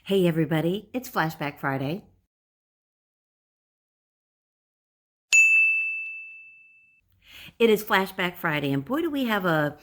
Hey everybody, it's Flashback Friday. It is Flashback Friday, and boy, do we have a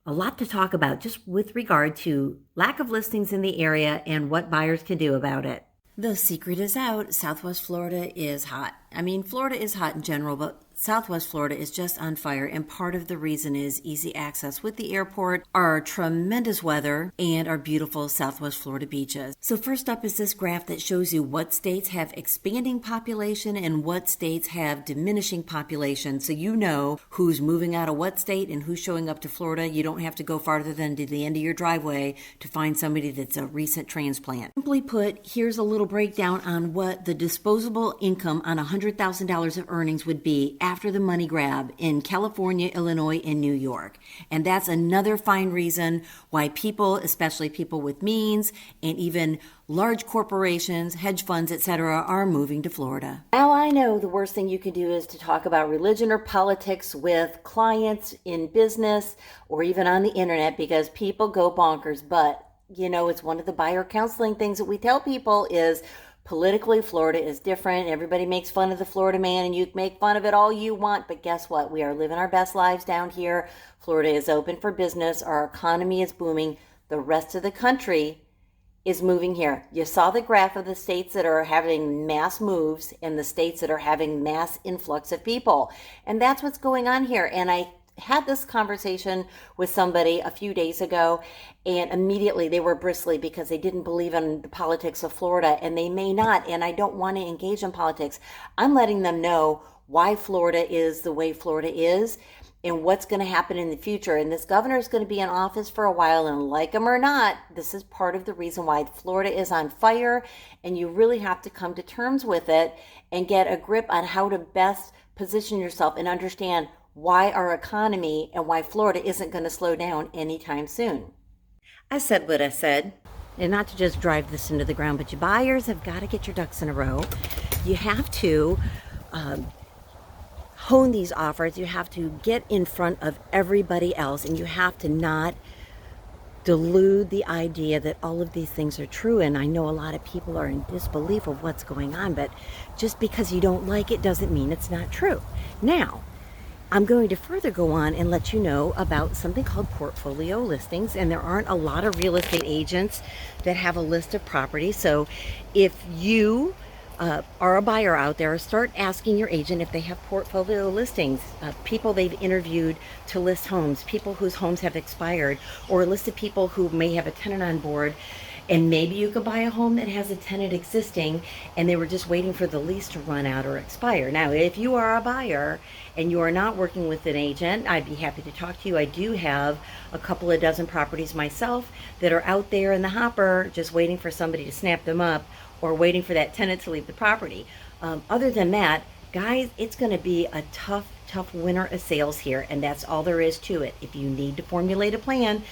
lot to talk about just with regard to lack of listings in the area and what buyers can do about it. The secret is out. Southwest Florida is hot. I mean, Florida is hot in general, but Southwest Florida is just on fire, and part of the reason is easy access with the airport, our tremendous weather, and our beautiful Southwest Florida beaches. So first up is this graph that shows you what states have expanding population and what states have diminishing population, so you know who's moving out of what state and who's showing up to Florida. You don't have to go farther than to the end of your driveway to find somebody that's a recent transplant. Simply put, here's a little breakdown on what the disposable income on $100,000 of earnings would be after the money grab in California, Illinois, and New York. And that's another fine reason why people, especially people with means and even large corporations, hedge funds, etc., are moving to Florida. Now I know the worst thing you can do is to talk about religion or politics with clients in business or even on the internet because people go bonkers. But, you know, it's one of the buyer counseling things that we tell people is politically, Florida is different. Everybody makes fun of the Florida man, and you can make fun of it all you want, but guess what? We are living our best lives down here. Florida is open for business. Our economy is booming. The rest of the country is moving here. You saw the graph of the states that are having mass moves and the states that are having mass influx of people. And that's what's going on here. And I had this conversation with somebody a few days ago, and immediately they were bristly because they didn't believe in the politics of Florida, and they may not, and I don't want to engage in politics. I'm letting them know why Florida is the way Florida is and what's going to happen in the future. And this governor is going to be in office for a while, and like him or not, this is part of the reason why Florida is on fire, and you really have to come to terms with it and get a grip on how to best position yourself and understand why our economy and why Florida isn't going to slow down anytime soon. I said what I said, and not to just drive this into the ground, but you buyers have got to get your ducks in a row. You have to hone these offers. You have to get in front of everybody else, and you have to not delude the idea that all of these things are true. And I know a lot of people are in disbelief of what's going on, but just because you don't like it doesn't mean it's not true. Now, I'm going to further go on and let you know about something called portfolio listings, and there aren't a lot of real estate agents that have a list of properties. So if you are a buyer out there, start asking your agent if they have portfolio listings, people they've interviewed to list homes, people whose homes have expired, or a list of people who may have a tenant on board. And maybe you could buy a home that has a tenant existing and they were just waiting for the lease to run out or expire. Now, if you are a buyer and you are not working with an agent, I'd be happy to talk to you. I do have a couple of dozen properties myself that are out there in the hopper just waiting for somebody to snap them up or waiting for that tenant to leave the property. Other than that, guys, it's going to be a tough winter of sales here, and that's all there is to it. If you need to formulate a plan,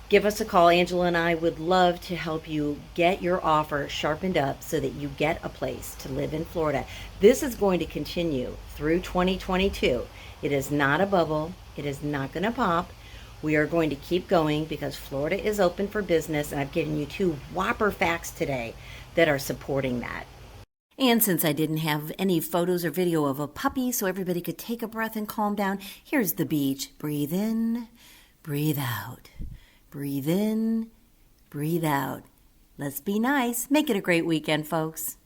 give us a call. Angela and I would love to help you get your offer sharpened up so that you get a place to live in Florida. This is going to continue through 2022. It is not a bubble. It is not going to pop. We are going to keep going because Florida is open for business, and I've given you two whopper facts today that are supporting that. And since I didn't have any photos or video of a puppy so everybody could take a breath and calm down, here's the beach. Breathe in, breathe out. Breathe in, breathe out. Let's be nice. Make it a great weekend, folks.